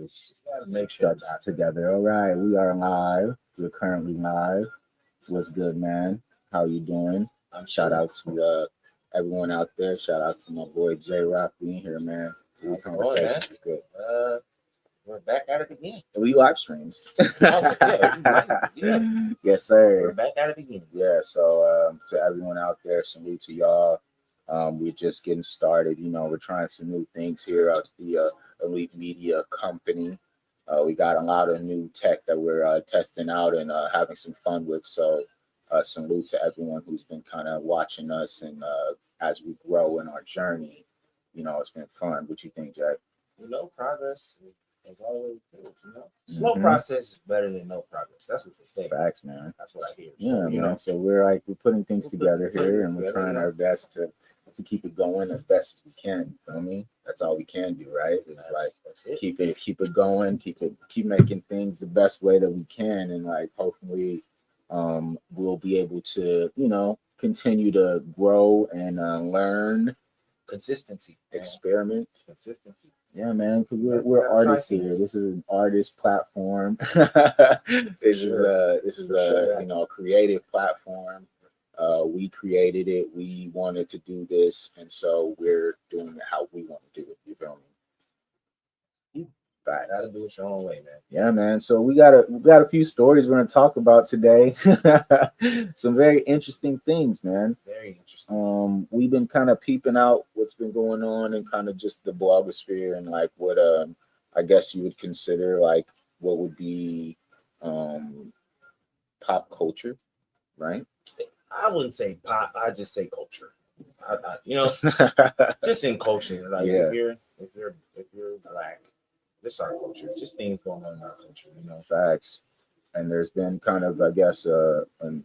Just gotta make sure Starts together. All right, we are live. We're currently live. What's good, man? How you doing? I'm Shout sure. out to everyone out there. Shout out to my boy J Rock being here, man. Good How's it going, man? conversation. It's good. We're back at it again. We live streams. Also, yeah, yeah, Yes, we're sir. back at it again. Yeah, so to everyone out there, salute to y'all. We're just getting started. We're trying some new things here at the Elite Media Company. We got a lot of new tech that we're testing out and having some fun with. So, salute to everyone who's been kind of watching us and as we grow in our journey. It's been fun. What you think, Jack? Progress is always good. Slow Hmm. process is better than no progress. That's what they say. Facts, man. That's what I hear. Yeah, So, man. So we're putting things together putting here, it and we're together, trying our best to keep it going as best as we can. You feel me? That's all we can do, right? It's like that's it. keep it going, keep making things the best way that we can, and like hopefully, we'll be able to continue to grow and learn, Consistency, man. experiment. Consistency. Yeah, man, because we're, Yeah, we're gotta try artists here. things. This is an artist platform. This is For a sure. creative platform. We created it. We wanted to do this, and so we're doing it how we want to do it. You feel me? Right. Gotta do it your own way, man. Yeah, man. So we got a few stories we're gonna talk about today. Some very interesting things, man. Very interesting. We've been kind of peeping out what's been going on and kind of just the blogosphere and like what I guess you would consider like what would be um pop culture, right? I wouldn't say pop. I just say culture. Just in culture. Like Yeah. if you're black, this our culture. Just things going on in our culture. Facts. And there's been kind of, I guess, an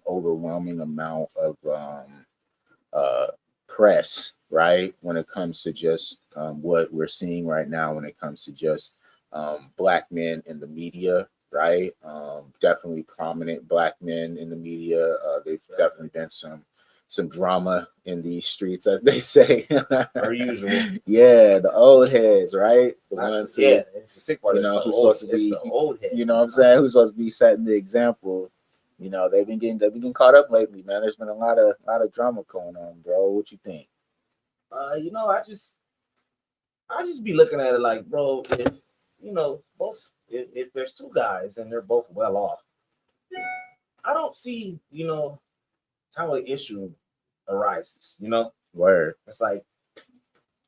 overwhelming amount of uh, press, right? When it comes to just what we're seeing right now, when it comes to just black men in the media, right? Definitely prominent black men in the media. There's definitely been some drama in these streets, as they say. Per usual. Yeah, the old heads, right? The ones who, Yeah, it's the sick part. who's supposed to It's be, the old heads. you know what I'm saying? Who's supposed to be setting the example. They've been getting caught up lately, man. There's been a lot of drama going on, bro. What you think? I just be looking at it like, bro, if both if there's two guys and they're both well off, I don't see how an issue arises. Word. It's like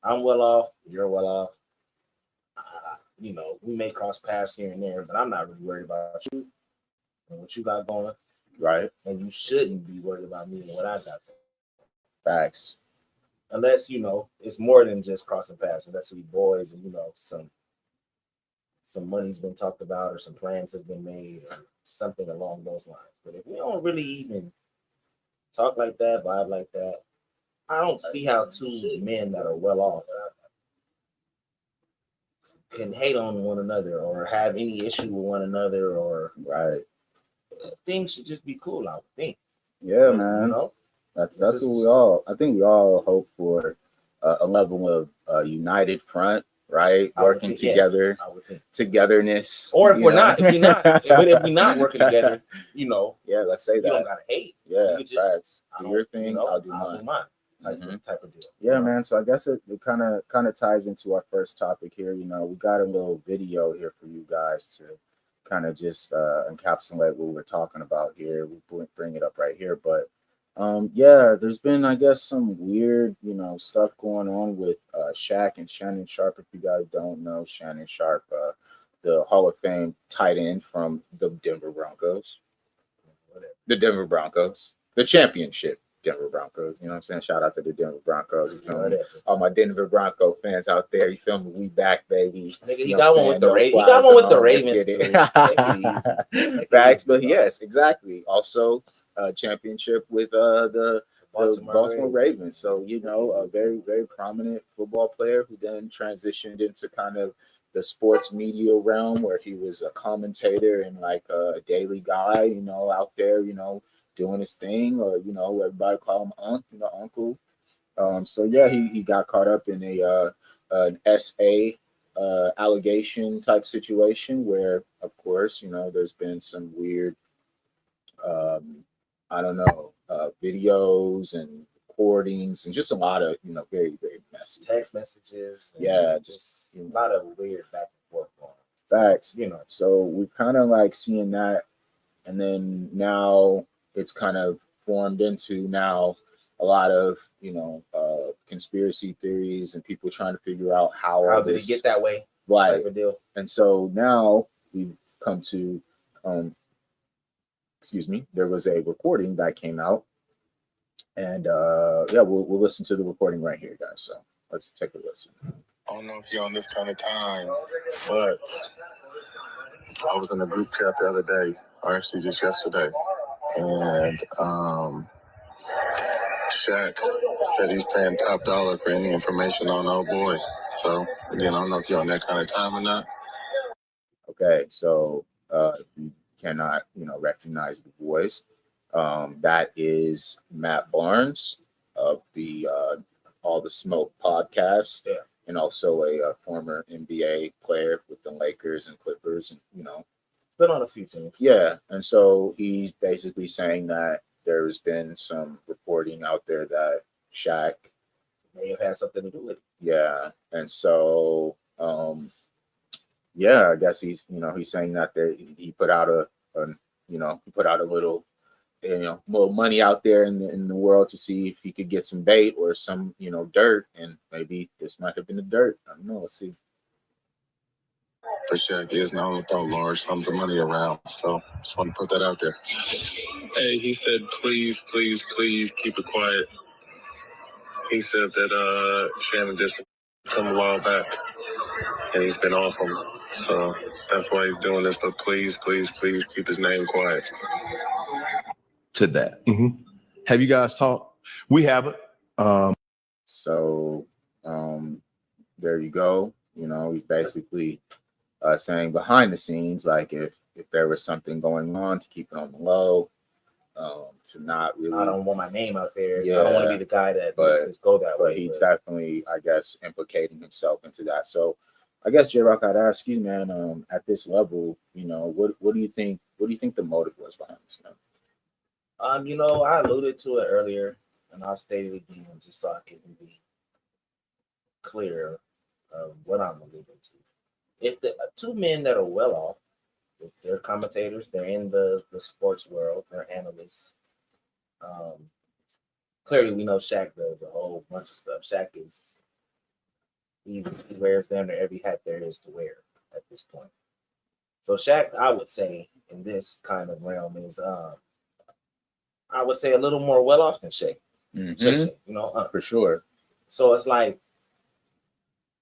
I'm well off, you're well off. We may cross paths here and there, but I'm not really worried about you and what you got going, Right. and you shouldn't be worried about me and what I got going. Facts. Unless it's more than just crossing paths. Unless we boys and some money's been talked about or some plans have been made or something along those lines. But if we don't really even talk like that, vibe like that, I don't see how two men that are well off can hate on one another or have any issue with one another, or Right. things should just be cool, I would think. Yeah, You man. know? That's This that's what is- we all. I think we all hope for a level of united front, right? I would Working think, yeah, together, I would think. togetherness. Or if you we're know? not, but if we're not working together, Yeah, let's say you don't that. gotta hate. Yeah, You could just facts. Do your thing, I'll do I'll mine. do mine. Mhm. Type of deal. Yeah, man. So I guess it kind of ties into our first topic here. We got a little video here for you guys to kind of just encapsulate what we're talking about here. We bring it up right here, but yeah, there's been I guess some weird stuff going on with Shaq and Shannon Sharp. If you guys don't know, Shannon Sharp, the Hall of Fame tight end from the Denver Broncos, the championship Denver Broncos. You know what I'm saying? Shout out to the Denver Broncos. You feel me? All my Denver Bronco fans out there, you feel me? We back, baby. Nigga, he You know got what one I'm with the saying? Ravens. No He got flies one with the zone. Let's Ravens get too. it. Take it easy. Take it Facts, easy, but bro. yes, exactly. Also, championship with the Baltimore Ravens. So a very very prominent football player who then transitioned into kind of the sports media realm where he was a commentator and like a daily guy, out there, doing his thing, or everybody call him uncle. So yeah, he got caught up in a an SA allegation type situation where, of course, there's been some weird, I don't know, videos and recordings and just a lot of, very, very messy text messages. Yeah, just a lot of weird back and forth going facts. So we kind of like seeing that, and then now it's kind of formed into now a lot of conspiracy theories and people trying to figure out how did it get that way, right? Type of deal. And so now we've come to, there was a recording that came out, and we'll listen to the recording right here, guys. So let's take a listen. I don't know if you're on this kind of time, but I was in a group chat the other day, or actually just yesterday, and Shaq said he's paying top dollar for any information on old boy. So again, I don't know if you're on that kind of time or not. Okay, so if you cannot, recognize the voice, that is Matt Barnes of the All the Smoke podcast, and also a former NBA player with the Lakers and Clippers, and been on a few teams. Yeah, and so he's basically saying that there's been some reporting out there that Shaq may have had something to do with it. Yeah, and so I guess he's saying that he put out a little little money out there in the world to see if he could get some bait or some dirt, and maybe this might have been the dirt. I don't know. Let's see. For Shaq is known to throw large sums of money around, so just want to put that out there. Hey, he said, please keep it quiet. He said that Shannon did come a while back, and he's been off him, so that's why he's doing this. But please keep his name quiet. To that, have you guys talked? We haven't. So there you go. He's basically saying behind the scenes, like if there was something going on, to keep it on the low, to not really. I don't want my name out there. Yeah, I don't want to be the guy that makes this go that way. But he's definitely, I guess, implicating himself into that. So I guess, J-Rock, I'd ask you, man, at this level, what do you think? What do you think the motive was behind this, man? I alluded to it earlier, and I'll state it again just so I can be clear of what I'm alluding to. If the two men that are well off, if they're commentators, they're in the sports world, they're analysts. Clearly, we know Shaq does a whole bunch of stuff. Shaq he wears damn near every hat there is to wear at this point. So Shaq, I would say, in this kind of realm is, I would say a little more well off than Shaq. Mm-hmm. For sure. So it's like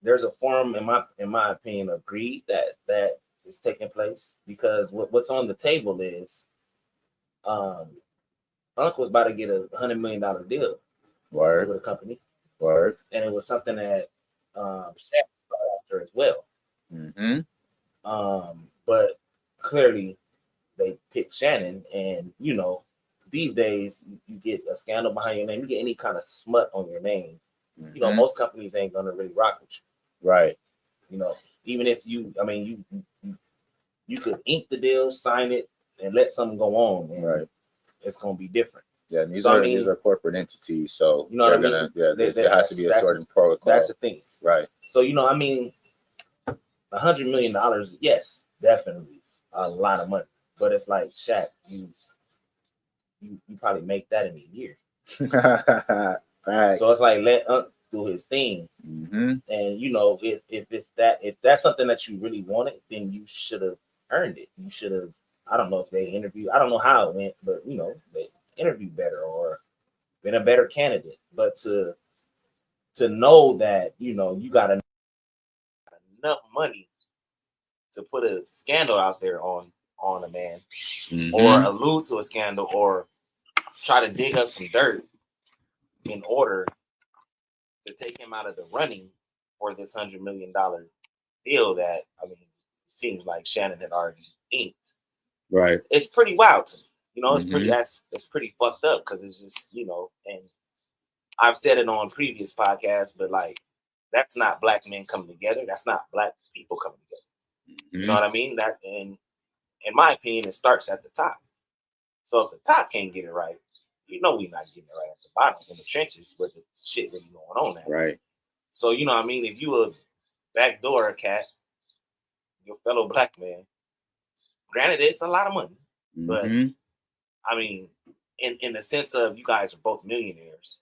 there's a form, in my opinion, of greed that is taking place, because what's on the table is, Uncle's about to get a $100 million deal with a company. Word. And it was something that Shaq sought after as well. Mm-hmm. But clearly they picked Shannon, and these days you get a scandal behind your name, you get any kind of smut on your name. Mm-hmm. Most companies ain't gonna really rock with you. Right. Even if you could ink the deal, sign it, and let something go on, and right, it's gonna be different. Yeah, these are corporate entities, so there has to be a certain protocol. That's the thing, right? So $100 million, yes, definitely a lot of money, but it's like, Shaq, you probably make that in a year. So it's like, let Unc do his thing. Mm-hmm. And if that's something that you really wanted, then you should have earned it. You should have. I don't know if they interviewed. I don't know how it went, but they interviewed better or been a better candidate. But to know that you got enough money to put a scandal out there on a man, mm-hmm, or allude to a scandal, or try to dig up some dirt in order to take him out of the running for this $100 million deal that, seems like Shannon had already inked. Right. It's pretty wild to me. It's mm-hmm, it's pretty fucked up, because it's just, and I've said it on previous podcasts, but like, that's not black men coming together. That's not black people coming together. You know what I mean? That, and in my opinion, it starts at the top. So if the top can't get it right, we're not getting it right at the bottom in the trenches where the shit really going on at. Right. So you know what I mean? If you a backdoor cat, your fellow black man, granted it's a lot of money, but I mean, in the sense of you guys are both millionaires,